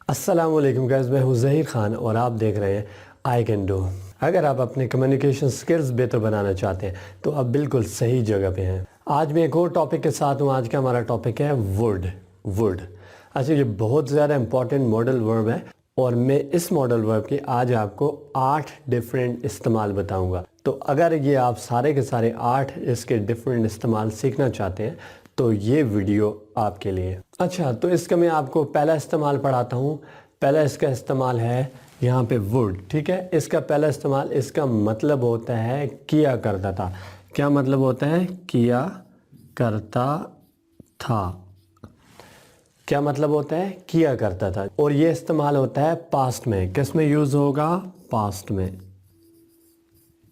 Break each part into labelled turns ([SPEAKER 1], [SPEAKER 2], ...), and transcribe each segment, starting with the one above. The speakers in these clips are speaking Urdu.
[SPEAKER 1] السلام علیکم گائز، میں ہوں ظہیر خان اور آپ دیکھ رہے ہیں آئی کین ڈو۔ اگر آپ اپنے کمیونیکیشن سکلز بہتر بنانا چاہتے ہیں تو آپ بالکل صحیح جگہ پہ ہیں۔ آج میں ایک اور ٹاپک کے ساتھ ہوں۔ آج کا ہمارا ٹاپک ہے وڈ۔ اچھا، یہ بہت زیادہ امپورٹنٹ ماڈل ورب ہے اور میں اس ماڈل ورب کے آج آپ کو 8 ڈیفرنٹ استعمال بتاؤں گا۔ تو اگر یہ آپ سارے کے سارے 8 اس کے ڈیفرنٹ استعمال سیکھنا چاہتے ہیں تو یہ ویڈیو آپ کے لیے۔ اچھا، تو اس کا میں آپ کو پہلا استعمال پڑھاتا ہوں۔ پہلا اس کا استعمال ہے یہاں پہ وڈ، ٹھیک ہے۔ اس کا پہلا استعمال، اس کا مطلب ہوتا ہے کیا کرتا تھا۔ کیا مطلب ہوتا ہے؟ کیا کرتا تھا۔ کیا مطلب ہوتا ہے؟ کیا کرتا تھا۔ اور یہ استعمال ہوتا ہے پاسٹ میں۔ کس میں یوز ہوگا؟ پاسٹ میں۔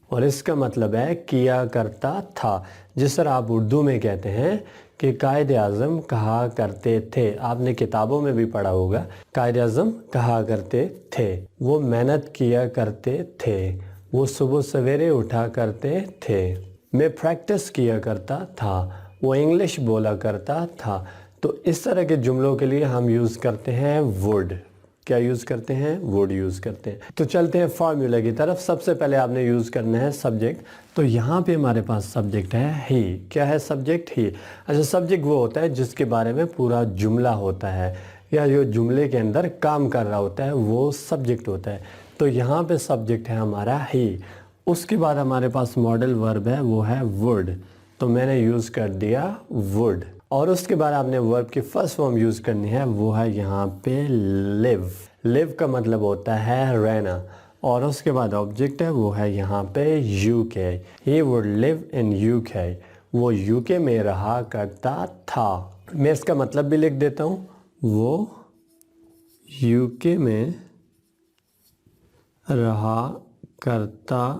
[SPEAKER 1] اور اس کا مطلب ہے کیا کرتا تھا۔ جس طرح آپ اردو میں کہتے ہیں کہ قائد اعظم کہا کرتے تھے۔ آپ نے کتابوں میں بھی پڑھا ہوگا، قائد اعظم کہا کرتے تھے، وہ محنت کیا کرتے تھے، وہ صبح سویرے اٹھا کرتے تھے، میں پریکٹس کیا کرتا تھا، وہ انگلش بولا کرتا تھا۔ تو اس طرح کے جملوں کے لیے ہم یوز کرتے ہیں وڈ۔ کیا یوز کرتے ہیں؟ وڈ یوز کرتے ہیں۔ تو چلتے ہیں فارمولا کی طرف۔ سب سے پہلے آپ نے یوز کرنا ہے سبجیکٹ۔ تو یہاں پہ ہمارے پاس سبجیکٹ ہے ہی۔ کیا ہے سبجیکٹ؟ ہی۔ اچھا، سبجیکٹ وہ ہوتا ہے جس کے بارے میں پورا جملہ ہوتا ہے یا جو جملے کے اندر کام کر رہا ہوتا ہے وہ سبجیکٹ ہوتا ہے۔ تو یہاں پہ سبجیکٹ ہے ہمارا ہی۔ اس کے بعد ہمارے پاس ماڈل ورب ہے، وہ ہے وڈ۔ تو میں نے یوز کر دیا وڈ۔ اور اس کے بعد آپ نے ورب کی فرسٹ فارم یوز کرنی ہے، وہ ہے یہاں پہ لیو۔ لیو کا مطلب ہوتا ہے رہنا۔ اور اس کے بعد آبجیکٹ ہے، وہ ہے یہاں پہ یو کے۔ He would leave in you کے۔ وہ یو کے میں رہا کرتا تھا۔ میں اس کا مطلب بھی لکھ دیتا ہوں، وہ یو کے میں رہا کرتا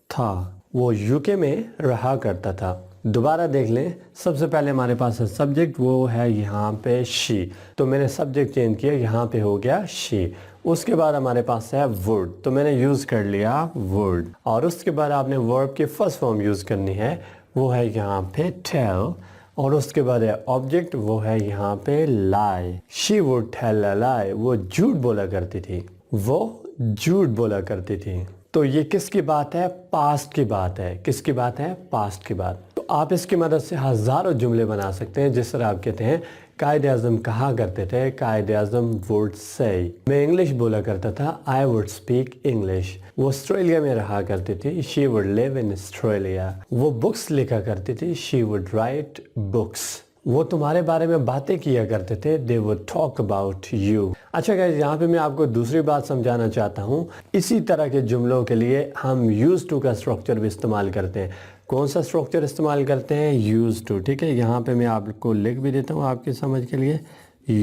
[SPEAKER 1] تھا۔ وہ یو کے میں رہا کرتا تھا۔ دوبارہ دیکھ لیں، سب سے پہلے ہمارے پاس ہے سبجیکٹ، وہ ہے یہاں پہ شی۔ تو میں نے سبجیکٹ چینج کیا، یہاں پہ ہو گیا شی۔ اس کے بعد ہمارے پاس ہے وڈ، تو میں نے یوز کر لیا وڈ۔ اور اس کے بعد آپ نے ورب کی فرسٹ فارم یوز کرنی ہے، وہ ہے یہاں پہ ٹیل۔ اور اس کے بعد ہے آبجیکٹ، وہ ہے یہاں پہ لائی۔ شی وڈ ٹیل اے لائی۔ وہ جھوٹ بولا کرتی تھی، وہ جھوٹ بولا کرتی تھی۔ تو یہ کس کی بات ہے؟ پاسٹ کی بات ہے۔ کس کی بات ہے؟ پاسٹ کی بات۔ تو آپ اس کی مدد سے ہزاروں جملے بنا سکتے ہیں۔ جس طرح آپ کہتے ہیں قائد اعظم کہا کرتے تھے، قائد اعظم would say۔ میں انگلش بولا کرتا تھا، I would speak English۔ وہ آسٹریلیا میں رہا کرتی تھی، she would live in Australia۔ وہ بکس لکھا کرتی تھی، she would write books۔ وہ تمہارے بارے میں باتیں کیا کرتے تھے، they would talk about you۔ اچھا گائز، یہاں پہ میں آپ کو دوسری بات سمجھانا چاہتا ہوں۔ اسی طرح کے جملوں کے لیے ہم use to کا اسٹرکچر بھی استعمال کرتے ہیں۔ کون سا اسٹرکچر استعمال کرتے ہیں؟ use to، ٹھیک ہے۔ یہاں پہ میں آپ کو لکھ بھی دیتا ہوں آپ کی سمجھ کے لیے،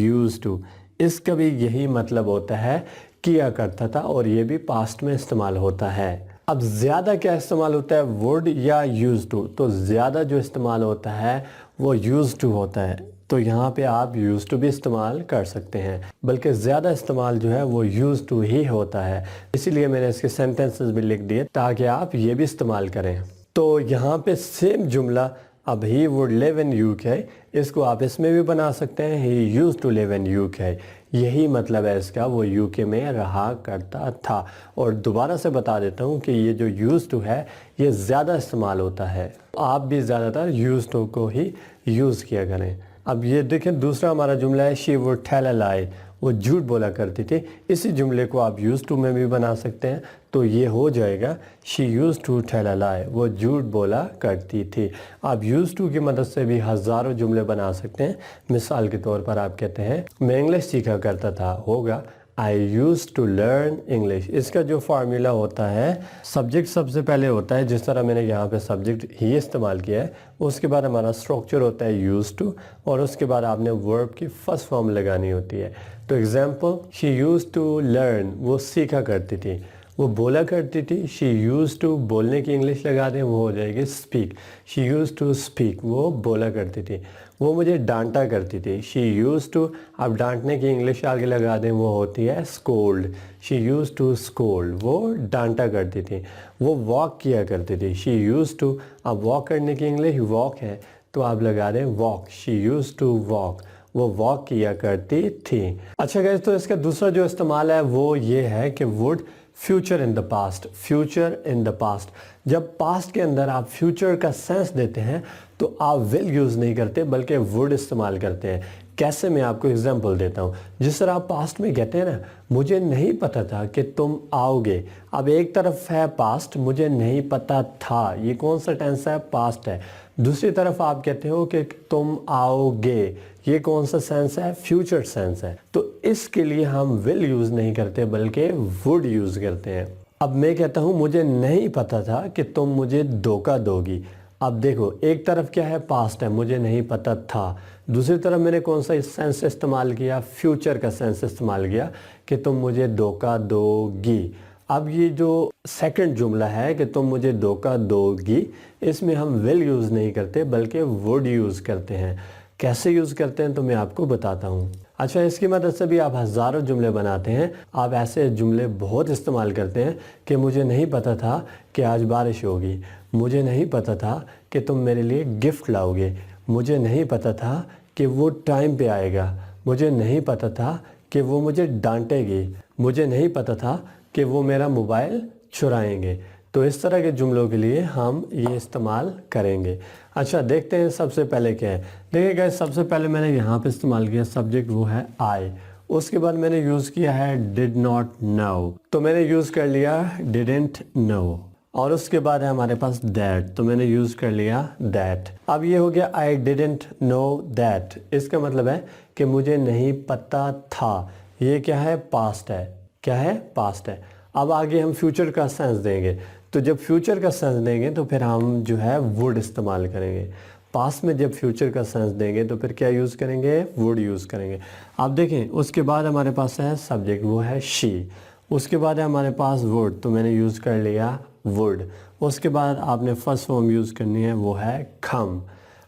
[SPEAKER 1] use to۔ اس کا بھی یہی مطلب ہوتا ہے کیا کرتا تھا، اور یہ بھی پاسٹ میں استعمال ہوتا ہے۔ اب زیادہ کیا استعمال ہوتا ہے، would یا used to؟ تو زیادہ جو استعمال ہوتا ہے وہ used to ہوتا ہے۔ تو یہاں پہ آپ used to بھی استعمال کر سکتے ہیں، بلکہ زیادہ استعمال جو ہے وہ used to ہی ہوتا ہے۔ اسی لیے میں نے اس کے سینٹنسز بھی لکھ دیے تاکہ آپ یہ بھی استعمال کریں۔ تو یہاں پہ سیم جملہ، اب he would live in UK، اس کو آپ اس میں بھی بنا سکتے ہیں، he used to live in UK۔ یہی مطلب ہے اس کا، وہ UK میں رہا کرتا تھا۔ اور دوبارہ سے بتا دیتا ہوں کہ یہ جو used to ہے یہ زیادہ استعمال ہوتا ہے۔ آپ بھی زیادہ تر used to کو ہی یوز کیا کریں۔ اب یہ دیکھیں، دوسرا ہمارا جملہ ہے she would tell a lie۔ وہ جھوٹ بولا کرتی تھی۔ اسی جملے کو آپ used to میں بھی بنا سکتے ہیں، تو یہ ہو جائے گا she used to tell a lie۔ وہ جھوٹ بولا کرتی تھی۔ آپ used to کی مدد سے بھی ہزاروں جملے بنا سکتے ہیں۔ مثال کے طور پر آپ کہتے ہیں میں انگلش سیکھا کرتا تھا، ہوگا I used to learn English۔ اس کا جو فارمولا ہوتا ہے، سبجیکٹ سب سے پہلے ہوتا ہے، جس طرح میں نے یہاں پہ سبجیکٹ ہی استعمال کیا ہے، اس کے بعد ہمارا اسٹرکچر ہوتا ہے used to، اور اس کے بعد آپ نے ورب کی فرسٹ فارم لگانی ہوتی ہے۔ تو example, she used to learn، وہ سیکھا کرتی تھی، وہ بولا کرتی تھی، she used to، بولنے کی انگلش لگا دیں، وہ ہو جائے گی speak۔ she used to speak، وہ بولا کرتی تھی۔ وہ مجھے ڈانٹا کرتی تھی، she used to، اب ڈانٹنے کی انگلش آگے لگا دیں، وہ ہوتی ہے scold۔ she used to scold، وہ ڈانٹا کرتی تھی۔ وہ واک کیا کرتی تھی، she used to، اب واک کرنے کی انگلش walk ہے، تو آپ لگا دیں walk۔ she used to walk، وہ واک کیا کرتی تھی. اچھا گائز, تو اس کا دوسرا جو استعمال ہے وہ یہ ہے کہ would future in the past. Future in the past, جب پاسٹ کے اندر آپ فیوچر کا سینس دیتے ہیں تو آپ ول یوز نہیں کرتے بلکہ وڈ استعمال کرتے ہیں. کیسے, میں آپ کو اگزامپل دیتا ہوں. جس طرح آپ پاسٹ میں کہتے ہیں نا, مجھے نہیں پتا تھا کہ تم آؤ گے. اب ایک طرف ہے پاسٹ, مجھے نہیں پتا تھا, یہ کون سا ٹینس ہے؟ پاسٹ ہے. دوسری طرف آپ کہتے ہو کہ تم آؤ گے, یہ کون سا سینس ہے؟ فیوچر سینس ہے. تو اس کے لیے ہم ول یوز نہیں کرتے بلکہ وڈ یوز کرتے ہیں. اب میں کہتا ہوں مجھے نہیں پتا تھا کہ تم مجھے دھوکہ دو گی. اب دیکھو, ایک طرف کیا ہے؟ پاسٹ ہے, مجھے نہیں پتا تھا. دوسری طرف میں نے کون سا سینس استعمال کیا؟ فیوچر کا سینس استعمال کیا کہ تم مجھے دھوکہ دو گی. اب یہ جو سیکنڈ جملہ ہے کہ تم مجھے دھوکہ دو گی, اس میں ہم ول یوز نہیں کرتے بلکہ وڈ یوز کرتے ہیں. کیسے یوز کرتے ہیں تو میں آپ کو بتاتا ہوں. اچھا, اس کی مدد سے بھی آپ ہزاروں جملے بناتے ہیں. آپ ایسے جملے بہت استعمال کرتے ہیں کہ مجھے نہیں پتا تھا کہ آج بارش ہوگی, مجھے نہیں پتا تھا کہ تم میرے لیے گفٹ لاؤ گے, مجھے نہیں پتا تھا کہ وہ ٹائم پہ آئے گا, مجھے نہیں پتا تھا کہ وہ مجھے ڈانٹے گی, مجھے نہیں پتا تھا کہ وہ میرا موبائل چرائیں گے. تو اس طرح کے جملوں کے لیے ہم یہ استعمال کریں گے. اچھا, دیکھتے ہیں سب سے پہلے کیا ہے. دیکھیں گائز, سب سے پہلے میں نے یہاں پہ استعمال کیا سبجیکٹ, وہ ہے آئی. اس کے بعد میں نے یوز کیا ہے ڈڈ ناٹ نو, تو میں نے یوز کر لیا ڈیڈنٹ نو. اور اس کے بعد ہے ہمارے پاس دیٹ, تو میں نے یوز کر لیا دیٹ. اب یہ ہو گیا آئی ڈیڈنٹ نو دیٹ. اس کا مطلب ہے کہ مجھے نہیں پتا تھا. یہ کیا ہے؟ پاسٹ ہے. کیا ہے؟ پاسٹ ہے. اب آگے ہم فیوچر کا سینس دیں گے, تو جب فیوچر کا سینس دیں گے تو پھر ہم جو ہے وڈ استعمال کریں گے. پاسٹ میں جب فیوچر کا سینس دیں گے تو پھر کیا یوز کریں گے؟ وڈ یوز کریں گے. آپ دیکھیں, اس کے بعد ہمارے پاس ہے سبجیکٹ, وہ ہے شی. اس کے بعد ہے ہمارے پاس وڈ, تو میں نے یوز کر لیا وڈ. اس کے بعد آپ نے فرسٹ فارم یوز کرنی ہے, وہ ہے کم.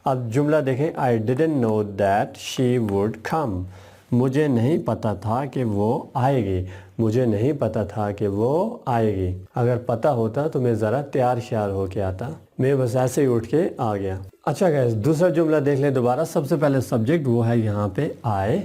[SPEAKER 1] اب جملہ دیکھیں, I didn't know that she would come. مجھے نہیں پتا تھا کہ وہ آئے گی, مجھے نہیں پتا تھا کہ وہ آئے گی. اگر پتا ہوتا تو میں ذرا تیار شیار ہو کے آتا, میں بس ایسے ہی اٹھ کے آ گیا. اچھا گائز, دوسرا جملہ دیکھ لیں دوبارہ. سب سے پہلے سبجیکٹ, وہ ہے یہاں پہ آئے.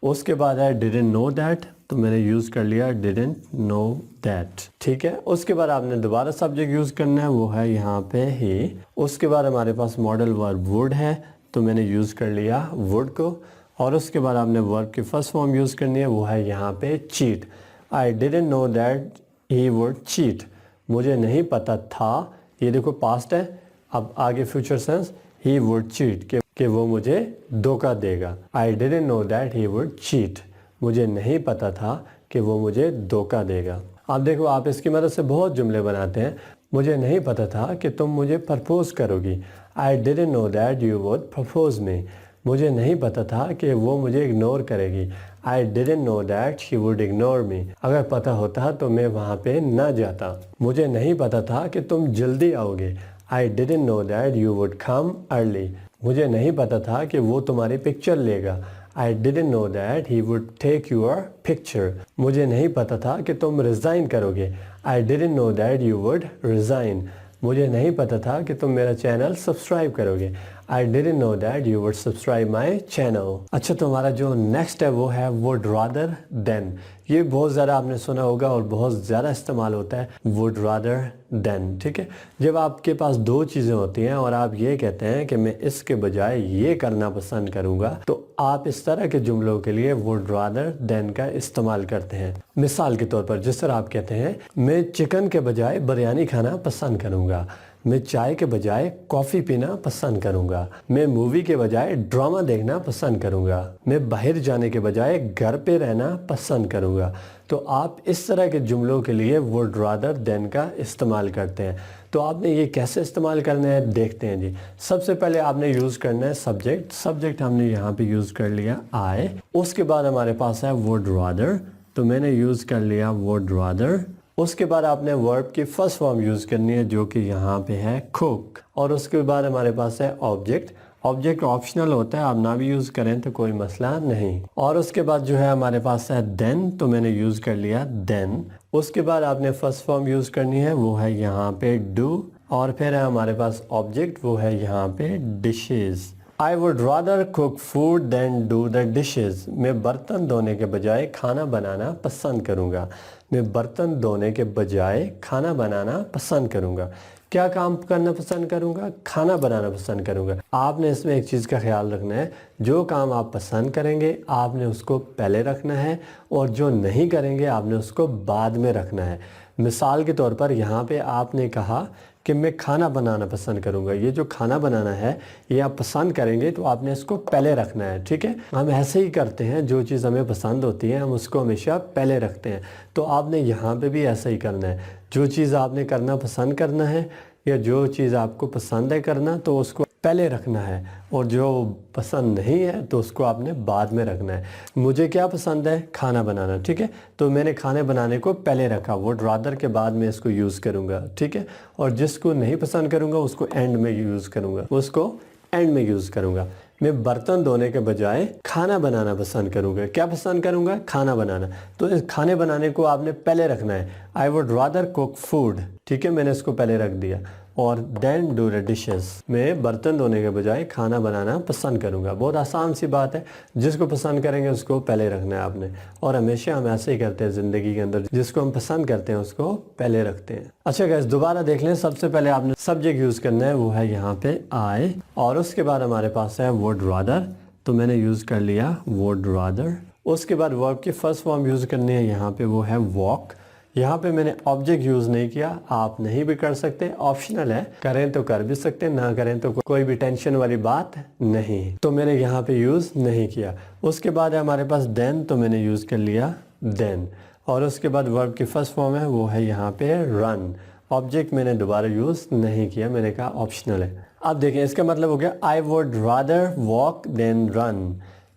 [SPEAKER 1] اس کے بعد ہے ڈیڈنٹ نو دیٹ, تو میں نے یوز کر لیا ڈیڈنٹ نو دیٹ. ٹھیک ہے. اس کے بعد آپ نے دوبارہ سبجیکٹ یوز کرنا ہے, وہ ہے یہاں پہ ہی. اس کے بعد ہمارے پاس ماڈل ورب وڈ ہے, تو میں نے یوز کر لیا وڈ کو. اور اس کے بعد آپ نے ورب کی فرسٹ فارم یوز کرنی ہے, وہ ہے یہاں پہ cheat. I didn't know that he would cheat. مجھے نہیں پتا تھا, یہ دیکھو پاسٹ ہے. اب آگے future sense, he would cheat, کہ وہ مجھے دھوکہ دے گا. I didn't know that he would cheat. مجھے نہیں پتا تھا کہ وہ مجھے دھوکہ دے گا. اب دیکھو, آپ اس کی مدد سے بہت جملے بناتے ہیں. مجھے نہیں پتا تھا کہ تم مجھے پرپوز کرو گی. I didn't know that you would propose me. مجھے نہیں پتا تھا کہ وہ مجھے اگنور کرے گی. I didn't know that she would ignore me. اگر پتا ہوتا تو میں وہاں پہ نہ جاتا. مجھے نہیں پتا تھا کہ تم جلدی آؤ گے. I didn't know that you would come early. مجھے نہیں پتا تھا کہ وہ تمہاری پکچر لے گا. I didn't know that he would take your picture. مجھے نہیں پتا تھا کہ تم ریزائن کرو گے. I didn't know that you would resign. مجھے نہیں پتا تھا کہ تم میرا چینل سبسکرائب کرو گے. I didn't know that you would subscribe my channel. اچھا, تو ہمارا جو نیکسٹ ہے وہ ہے وڈ رادر دین. یہ بہت زیادہ آپ نے سنا ہوگا اور بہت زیادہ استعمال ہوتا ہے, وڈ رادر دین. ٹھیک ہے. جب آپ کے پاس دو چیزیں ہوتی ہیں اور آپ یہ کہتے ہیں کہ میں اس کے بجائے یہ کرنا پسند کروں گا, تو آپ اس طرح کے جملوں کے لیے وڈ رادر دین کا استعمال کرتے ہیں. مثال کے طور پر, جس طرح آپ کہتے ہیں میں چکن کے بجائے بریانی کھانا پسند کروں گا, میں چائے کے بجائے کافی پینا پسند کروں گا, میں مووی کے بجائے ڈرامہ دیکھنا پسند کروں گا, میں باہر جانے کے بجائے گھر پہ رہنا پسند کروں گا. تو آپ اس طرح کے جملوں کے لیے وڈ رادر دین کا استعمال کرتے ہیں. تو آپ نے یہ کیسے استعمال کرنا ہے دیکھتے ہیں جی. سب سے پہلے آپ نے یوز کرنا ہے سبجیکٹ. سبجیکٹ ہم نے یہاں پہ یوز کر لیا آئے. اس کے بعد ہمارے پاس ہے وڈ رادر, تو میں نے یوز کر لیا وڈ رادر. اس کے بعد آپ نے ورب کی فرسٹ فارم یوز کرنی ہے, جو کہ یہاں پہ ہے کوک. اور اس کے بعد ہمارے پاس ہے آبجیکٹ. آبجیکٹ آپشنل ہوتا ہے, آپ نہ بھی یوز کریں تو کوئی مسئلہ نہیں. اور اس کے بعد جو ہے ہمارے پاس ہے دین, تو میں نے یوز کر لیا دین. اس کے بعد آپ نے فرسٹ فارم یوز کرنی ہے, وہ ہے یہاں پہ ڈو. اور پھر ہے ہمارے پاس آبجیکٹ, وہ ہے یہاں پہ dishes. I would rather cook food than do the dishes. میں برتن دھونے کے بجائے کھانا بنانا پسند کروں گا. میں برتن دھونے کے بجائے کھانا بنانا پسند کروں گا. کیا کام کرنا پسند کروں گا؟ کھانا بنانا پسند کروں گا. آپ نے اس میں ایک چیز کا خیال رکھنا ہے، جو کام آپ پسند کریں گے آپ نے اس کو پہلے رکھنا ہے، اور جو نہیں کریں گے آپ نے اس کو بعد میں رکھنا ہے. مثال کے طور پر یہاں پہ آپ نے کہا کہ میں کھانا بنانا پسند کروں گا. یہ جو کھانا بنانا ہے یہ آپ پسند کریں گے تو آپ نے اس کو پہلے رکھنا ہے. ٹھیک ہے، ہم ایسے ہی کرتے ہیں، جو چیز ہمیں پسند ہوتی ہے ہم اس کو ہمیشہ پہلے رکھتے ہیں. تو آپ نے یہاں پہ بھی ایسا ہی کرنا ہے. جو چیز آپ نے کرنا پسند کرنا ہے یا جو چیز آپ کو پسند ہے کرنا تو اس کو پہلے رکھنا ہے، اور جو پسند نہیں ہے تو اس کو آپ نے بعد میں رکھنا ہے. مجھے کیا پسند ہے؟ کھانا بنانا. ٹھیک ہے، تو میں نے کھانے بنانے کو پہلے رکھا، would rather کے بعد میں اس کو یوز کروں گا. ٹھیک ہے، اور جس کو نہیں پسند کروں گا اس کو اینڈ میں یوز کروں گا، اس کو اینڈ میں یوز کروں گا. میں برتن دھونے کے بجائے کھانا بنانا پسند کروں گا. کیا پسند کروں گا؟ کھانا بنانا. تو اس کھانے بنانے کو آپ نے پہلے رکھنا ہے. I would rather cook food. ٹھیک ہے، میں نے اس کو پہلے رکھ دیا. اور then do the dishes. میں برتن دھونے کے بجائے کھانا بنانا پسند کروں گا. بہت آسان سی بات ہے، جس کو پسند کریں گے اس کو پہلے رکھنا ہے آپ نے. اور ہمیشہ ہم ایسے ہی کرتے ہیں زندگی کے اندر، جس کو ہم پسند کرتے ہیں اس کو پہلے رکھتے ہیں. اچھا گائز، دوبارہ دیکھ لیں. سب سے پہلے آپ نے سبجیکٹ یوز کرنا ہے، وہ ہے یہاں پہ I، اور اس کے بعد ہمارے پاس ہے would rather، تو میں نے یوز کر لیا would rather. اس کے بعد verb کی فرسٹ فارم یوز کرنی ہے، یہاں پہ وہ ہے walk. یہاں پہ میں نے آبجیکٹ یوز نہیں کیا، آپ نہیں بھی کر سکتے، آپشنل ہے، کریں تو کر بھی سکتے، نہ کریں تو کوئی بھی ٹینشن والی بات نہیں. تو میں نے یہاں پہ یوز نہیں کیا. اس کے بعد ہے ہمارے پاس دین، تو میں نے یوز کر لیا دین. اور اس کے بعد ورب کی فرسٹ فارم ہے وہ ہے یہاں پہ رن. آبجیکٹ میں نے دوبارہ یوز نہیں کیا، میں نے کہا آپشنل ہے. اب دیکھیں اس کا مطلب ہو گیا I would rather walk than run.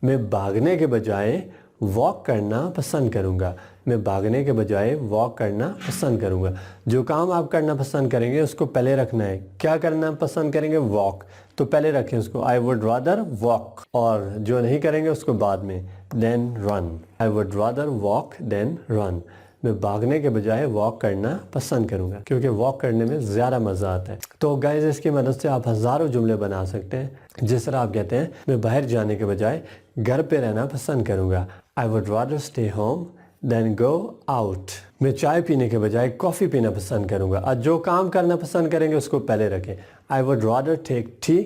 [SPEAKER 1] میں بھاگنے کے بجائے واک کرنا پسند کروں گا. میں بھاگنے کے بجائے واک کرنا پسند کروں گا. جو کام آپ کرنا پسند کریں گے اس کو پہلے رکھنا ہے. کیا کرنا پسند کریں گے؟ واک. تو پہلے رکھیں اس کو I would rather walk. اور جو نہیں کریں گے اس کو بعد میں then run. I would rather walk than run. میں بھاگنے کے بجائے واک کرنا پسند کروں گا، کیونکہ واک کرنے میں زیادہ مزہ آتا ہے. تو گائز اس کی مدد سے آپ ہزاروں جملے بنا سکتے ہیں. جس طرح آپ کہتے ہیں میں باہر جانے کے بجائے گھر پہ رہنا پسند کروں گا. I would rather stay home than go out. میں چائے پینے کے بجائے کافی پینا پسند کروں گا. جو کام کرنا پسند کریں گے اس کو پہلے رکھیں. I would rather take tea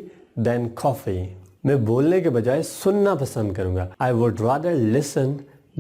[SPEAKER 1] than coffee. میں بولنے کے بجائے سننا پسند کروں گا. I would rather listen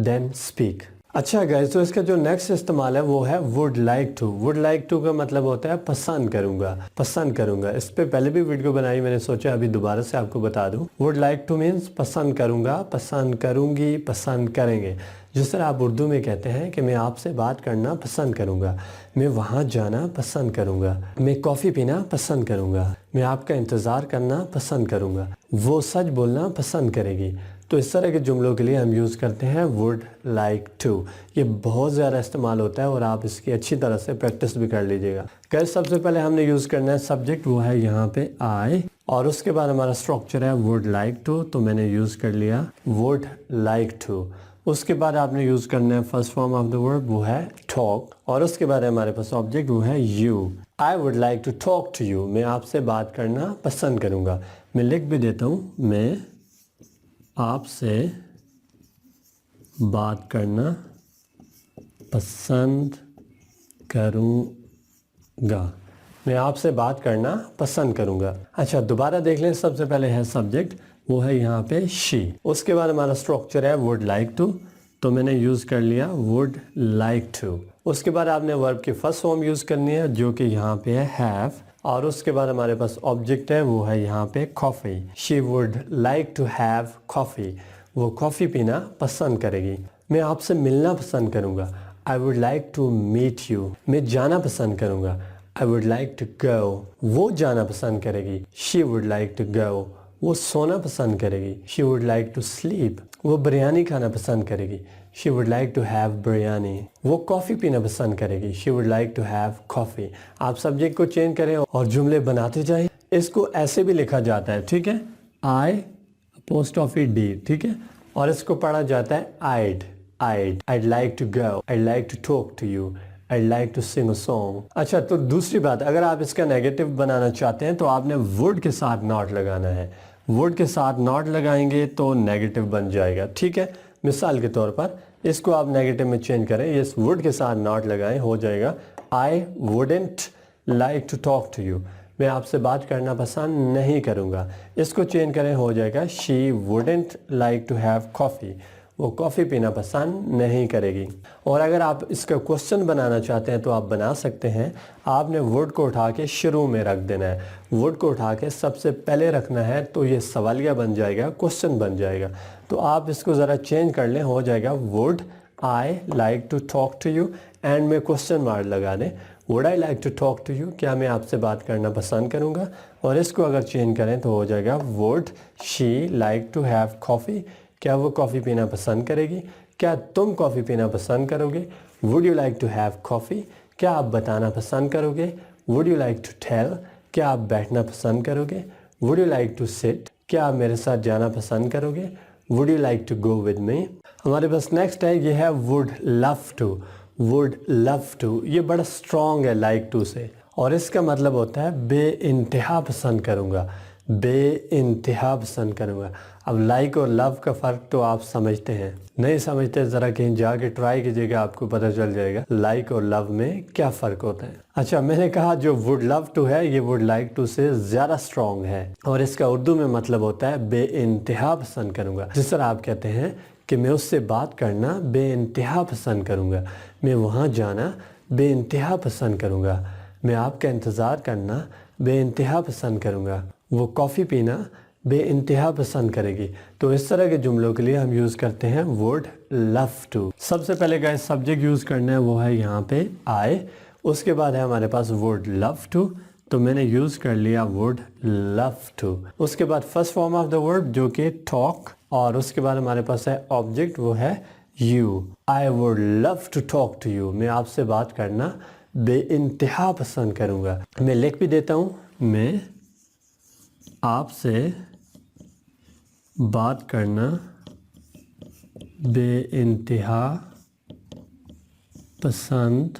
[SPEAKER 1] than speak. اچھا گائز، تو اس کا جو نیکسٹ استعمال ہے وہ ہے would like to. would like to کا مطلب ہوتا ہے پسند کروں گا، پسند کروں گا. اس پہ پہلے بھی ویڈیو بنائی، میں نے سوچا ابھی دوبارہ سے آپ کو بتا دوں. would like to means پسند کروں گا، پسند کروں گی، پسند کریں گے. جس طرح آپ اردو میں کہتے ہیں کہ میں آپ سے بات کرنا پسند کروں گا، میں وہاں جانا پسند کروں گا، میں کافی پینا پسند کروں گا، میں آپ کا انتظار کرنا پسند کروں گا، وہ سچ بولنا پسند کرے گی. تو اس طرح کے جملوں کے لیے ہم یوز کرتے ہیں would like to. یہ بہت زیادہ استعمال ہوتا ہے اور آپ اس کی اچھی طرح سے پریکٹس بھی کر لیجئے گا. سب سے پہلے ہم نے یوز کرنا ہے سبجیکٹ، وہ ہے یہاں پہ I، اور اس کے بعد ہمارا اسٹرکچر ہے would like to. تو میں نے یوز کر لیا would like to. اس کے بعد آپ نے یوز کرنا ہے فرسٹ فارم آف دا ورب، وہ ہے talk. اور اس کے بعد ہمارے پاس آبجیکٹ، وہ ہے you. I would like to talk to you. میں آپ سے بات کرنا پسند کروں گا. میں لکھ بھی دیتا ہوں، میں آپ سے بات کرنا پسند کروں گا. میں آپ سے بات کرنا پسند کروں گا. اچھا دوبارہ دیکھ لیں. سب سے پہلے ہے سبجیکٹ، وہ ہے یہاں پہ she. اس کے بعد ہمارا اسٹرکچر ہے would like to. تو میں نے یوز کر لیا would like to. اس کے بعد آپ نے ورب کی فرسٹ فارم یوز کرنی ہے جو کہ یہاں پہ ہے have. اور اس کے بعد ہمارے پاس آبجیکٹ ہے، وہ ہے یہاں پہ coffee. she would like to have coffee. وہ کافی پینا پسند کرے گی. میں آپ سے ملنا پسند کروں گا. I would like to meet you. میں جانا پسند کروں گا. I would like to go. وہ جانا پسند کرے گی. she would like to go. وہ سونا پسند کرے گی. she would like to sleep. وہ بریانی کھانا پسند کرے گی. she would like to have biryani. وہ کافی پینا پسند کرے گی. she would like to have coffee. آپ سبجیکٹ کو چینج کریں اور جملے بناتے جائیں. اس کو ایسے بھی لکھا جاتا ہے، ٹھیک ہے، I'(D), ٹھیک ہے، اور اس کو پڑھا جاتا ہے I'd like to go, I'd like to talk to you, I'd like to sing a song. اچھا تو دوسری بات، اگر آپ اس کا نیگیٹو بنانا چاہتے ہیں تو آپ نے would کے ساتھ not لگانا ہے. would کے ساتھ not لگائیں گے تو نیگیٹو بن جائے گا. ٹھیک ہے, مثال کے طور پر اس کو آپ نیگیٹو میں چینج کریں, yes would کے ساتھ not لگائیں, ہو جائے گا I wouldn't like to talk to you. میں آپ سے بات کرنا پسند نہیں کروں گا. اس کو چینج کریں, ہو جائے گا she wouldn't like to have coffee. وہ کافی پینا پسند نہیں کرے گی. اور اگر آپ اس کا کوسچن بنانا چاہتے ہیں تو آپ بنا سکتے ہیں. آپ نے would کو اٹھا کے شروع میں رکھ دینا ہے, would کو اٹھا کے سب سے پہلے رکھنا ہے, تو یہ سوالیہ بن جائے گا, کوسچن بن جائے گا. تو آپ اس کو ذرا چینج کر لیں, ہو جائے گا would I like to talk to you, and میں کوسچن مارک لگا دیں, would I like to talk to you, کیا میں آپ سے بات کرنا پسند کروں گا. اور اس کو اگر چینج کریں تو ہو جائے گا would she like to have coffee, کیا وہ کافی پینا پسند کرے گی. کیا تم کافی پینا پسند کرو گے, would you like to have coffee, کیا آپ بتانا پسند کرو گے, would you like to tell, کیا آپ بیٹھنا پسند کرو گے, would you like to sit, کیا آپ میرے ساتھ جانا پسند کرو گے, would you like to go with me. ہمارے پاس نیکسٹ ہے, یہ ہے would love to. would love to یہ بڑا اسٹرانگ ہے like to سے, اور اس کا مطلب ہوتا ہے بے انتہا پسند کروں گا, بے انتہا پسند کروں گا. اب لائک اور لو کا فرق تو آپ سمجھتے ہیں, نہیں سمجھتے ذرا کہیں جا کے ٹرائی کیجیے گا, آپ کو پتہ چل جائے گا لائک اور لو میں کیا فرق ہوتا ہے. اچھا, میں نے کہا جو would love to ہے یہ would like to سے زیادہ اسٹرانگ ہے, اور اس کا اردو میں مطلب ہوتا ہے بے انتہا پسند کروں گا. جس طرح آپ کہتے ہیں کہ میں اس سے بات کرنا بے انتہا پسند کروں گا, میں وہاں جانا بے انتہا پسند کروں گا, میں آپ کا انتظار کرنا بے انتہا پسند کروں گا, وہ کافی پینا بے انتہا پسند کرے گی. تو اس طرح کے جملوں کے لیے ہم یوز کرتے ہیں would love to. سب سے پہلے کا سبجیکٹ یوز کرنا ہے, وہ ہے یہاں پہ I. اس کے بعد ہے ہمارے پاس would love to, تو میں نے یوز کر لیا would love to. اس کے بعد فرسٹ فارم آف دا ورب جو کہ talk, اور اس کے بعد ہمارے پاس ہے آبجیکٹ, وہ ہے you. I would love to talk to you, میں آپ سے بات کرنا بے انتہا پسند کروں گا. میں لکھ بھی دیتا ہوں, میں آپ سے بات کرنا بے انتہا پسند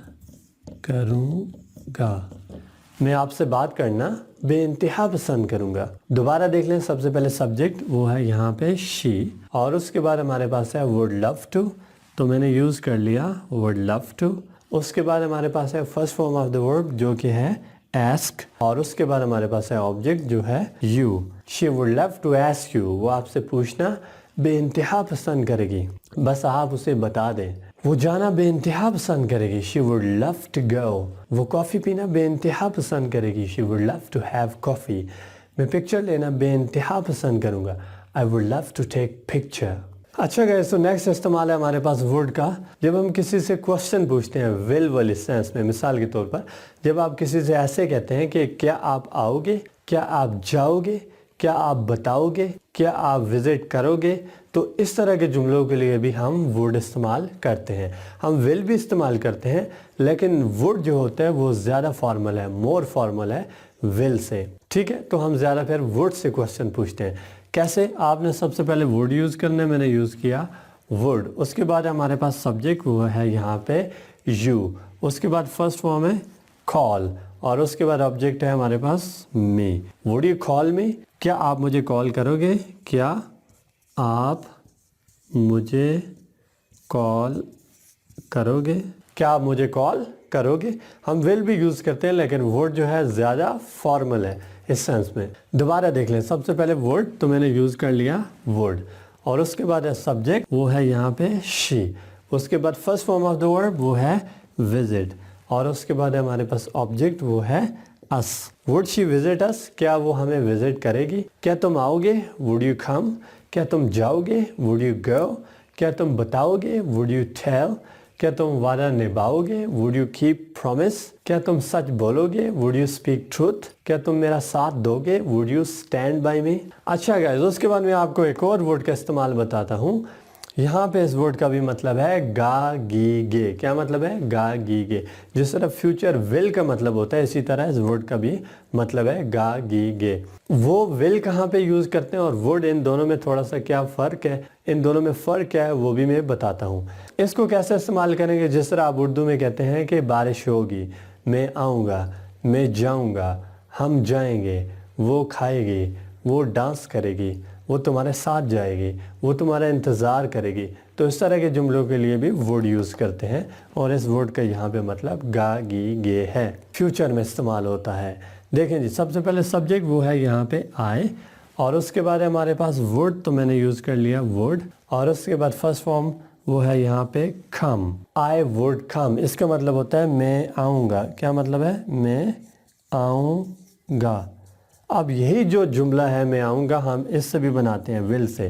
[SPEAKER 1] کروں گا, میں آپ سے بات کرنا بے انتہا پسند کروں گا. دوبارہ دیکھ لیں, سب سے پہلے سبجیکٹ وہ ہے یہاں پہ she, اور اس کے بعد ہمارے پاس ہے would love to, تو میں نے یوز کر لیا would love to. اس کے بعد ہمارے پاس ہے فرسٹ فارم آف دا ورب جو کہ ہے ask, اور اس کے بعد ہمارے پاس ہے آبجیکٹ جو ہے you. she would love to ask you, وہ آپ سے پوچھنا بے انتہا پسند کرے گی, بس آپ اسے بتا دیں. وہ جانا بے انتہا پسند کرے گی, she would love to go, وہ کافی پینا بے انتہا پسند کرے گی, she would love to have coffee, میں پکچر لینا بے انتہا پسند کروں گا, I would love to take picture. اچھا گائز, تو نیکسٹ استعمال ہے ہمارے پاس would کا. جب ہم کسی سے کوسچن پوچھتے ہیں will والی سینس میں, مثال کے طور پر جب آپ کسی سے ایسے کہتے ہیں کہ کیا آپ آؤ گے, کیا آپ جاؤ گے, کیا آپ بتاؤ گے, کیا آپ وزٹ کرو گے, تو اس طرح کے جملوں کے لیے بھی ہم would استعمال کرتے ہیں. ہم will بھی استعمال کرتے ہیں, لیکن would جو ہوتا ہے وہ زیادہ فارمل ہے, مور فارمل ہے will سے. ٹھیک ہے, تو ہم زیادہ پھر would سے کوسچن پوچھتے ہیں. کیسے؟ آپ نے سب سے پہلے would یوز کرنا ہے, میں نے یوز کیا would. اس کے بعد ہمارے پاس سبجیکٹ وہ ہے یہاں پہ you. اس کے بعد فرسٹ فارم ہے call, اور اس کے بعد آبجیکٹ ہے ہمارے پاس me. would you call me, کیا آپ مجھے کال کرو گے, کیا آپ مجھے کال کرو گے, کیا آپ مجھے کال کرو گے. ہم will بھی یوز کرتے ہیں, لیکن would جو ہے زیادہ فارمل ہے اس سینس میں. دوبارہ دیکھ لیں, سب سے پہلے would, تو میں نے یوز کر لیا would, اور اس کے بعد ہے سبجیکٹ وہ ہے یہاں پہ she. اس کے بعد فرسٹ فارم آف دا ورب وہ ہے visit, اور اس کے بعد ہے ہمارے پاس آبجیکٹ وہ ہے us. would she visit us, کیا وہ ہمیں وزٹ کرے گی. کیا تم آؤ گے, would you come, کیا تم جاؤ گے, would you go, کیا تم بتاؤ گے, would you tell, کیا تم وعدہ نبھاؤ گے, would you keep promise, کیا تم سچ بولو گے, would you speak truth, کیا تم میرا ساتھ دو گے, would you stand by me. اچھا گائز, اس کے بعد میں آپ کو ایک اور ورڈ کا استعمال بتاتا ہوں. یہاں پہ اس ورڈ کا بھی مطلب ہے گا گی گے. کیا مطلب ہے؟ گا گی گے. جس طرح فیوچر ول کا مطلب ہوتا ہے, اسی طرح اس ورڈ کا بھی مطلب ہے گا گی گے. وہ ول کہاں پہ یوز کرتے ہیں اور ورڈ, ان دونوں میں تھوڑا سا کیا فرق ہے, ان دونوں میں فرق کیا ہے وہ بھی میں بتاتا ہوں. اس کو کیسے استعمال کریں گے؟ جس طرح آپ اردو میں کہتے ہیں کہ بارش ہوگی, میں آؤں گا, میں جاؤں گا, ہم جائیں گے, وہ کھائے گی, وہ ڈانس کرے گی, وہ تمہارے ساتھ جائے گی, وہ تمہارا انتظار کرے گی. تو اس طرح کے جملوں کے لیے بھی would یوز کرتے ہیں, اور اس would کا یہاں پہ مطلب گا گی گے ہے, فیوچر میں استعمال ہوتا ہے. دیکھیں جی, سب سے پہلے سبجیکٹ وہ ہے یہاں پہ آئے, اور اس کے بعد ہمارے پاس would, تو میں نے یوز کر لیا would, اور اس کے بعد فرسٹ فارم وہ ہے یہاں پہ come. I would come, اس کا مطلب ہوتا ہے میں آؤں گا. کیا مطلب ہے؟ میں آؤں گا. اب یہی جو جملہ ہے میں آؤں گا, ہم اس سے بھی بناتے ہیں will سے.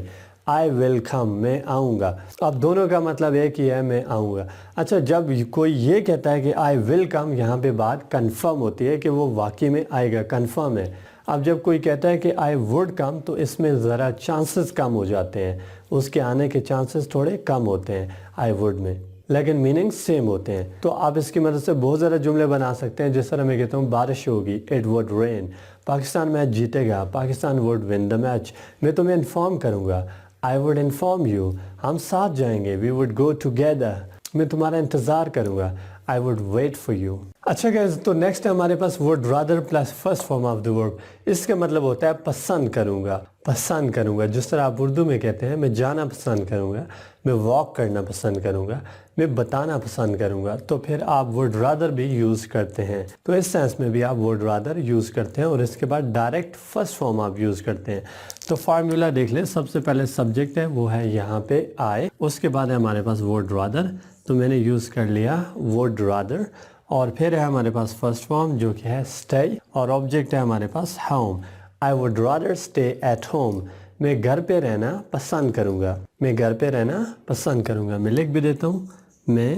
[SPEAKER 1] I will come, میں آؤں گا. اب دونوں کا مطلب ایک ہی ہے, میں آؤں گا. اچھا, جب کوئی یہ کہتا ہے کہ I will come, یہاں پہ بات کنفرم ہوتی ہے کہ وہ واقعی میں آئے گا, کنفرم ہے. اب جب کوئی کہتا ہے کہ I would come, تو اس میں ذرا چانسز کم ہو جاتے ہیں, اس کے آنے کے چانسز تھوڑے کم ہوتے ہیں I would میں, لیکن میننگ سیم ہوتے ہیں. تو آپ اس کی مدد سے بہت زیادہ جملے بنا سکتے ہیں. جس طرح میں کہتا ہوں بارش ہوگی, It would rain. Pakistan match جیتے گا, Pakistan would win the match. میں تمہیں انفارم کروں گا, I would inform you. ہم ساتھ جائیں گے, We would go together. میں تمہارا انتظار کروں گا, I would wait for you. اچھا guys, تو نیکسٹ ہے ہمارے پاس would rather plus first form of the verb. اس کا مطلب ہوتا ہے پسند کروں گا, پسند کروں گا. جس طرح آپ اردو میں کہتے ہیں میں جانا پسند کروں گا, میں واک کرنا پسند کروں گا, میں بتانا پسند کروں گا, تو پھر آپ would rather بھی یوز کرتے ہیں. تو اس سینس میں بھی آپ would rather یوز کرتے ہیں, اور اس کے بعد ڈائریکٹ فرسٹ فارم آپ یوز کرتے ہیں. تو فارمولا دیکھ لیں. سب سے پہلے سبجیکٹ ہے وہ ہے یہاں پہ آئے, اس کے بعد ہے ہمارے پاس would rather, تو میں نے یوز کر لیا would rather. اور پھر ہے ہمارے پاس فرسٹ فارم جو کہ ہے stay, اور آبجیکٹ ہے ہمارے پاس home. I would rather stay at home. میں گھر پہ رہنا پسند کروں گا, میں گھر پہ رہنا پسند کروں گا. میں لکھ بھی دیتا ہوں, میں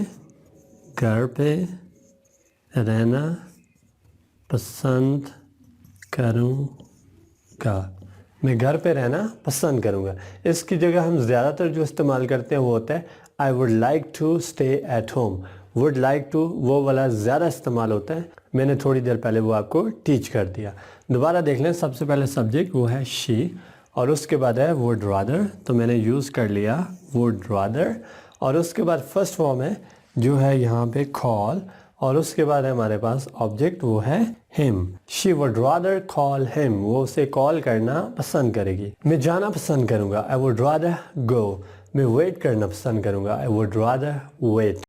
[SPEAKER 1] گھر پہ رہنا پسند کروں گا, میں گھر پہ رہنا پسند کروں گا. اس کی جگہ ہم زیادہ تر جو استعمال کرتے ہیں وہ ہوتا ہے I would like to stay at home. would like to وہ والا زیادہ استعمال ہوتا ہے. میں نے تھوڑی دیر پہلے وہ آپ کو ٹیچ کر دیا. دوبارہ دیکھ لیں. سب سے پہلے سبجیکٹ وہ ہے she, اور اس کے بعد ہے would rather, تو میں نے یوز کر لیا would rather. اور اس کے بعد فرسٹ فارم ہے جو ہے یہاں پہ call, اور اس کے بعد ہمارے پاس آبجیکٹ وہ ہے him. She would rather call him. وہ اسے کال کرنا پسند کرے گی. میں جانا پسند کروں گا, I would rather go. میں ویٹ کرنا پسند کروں گا, I would rather wait.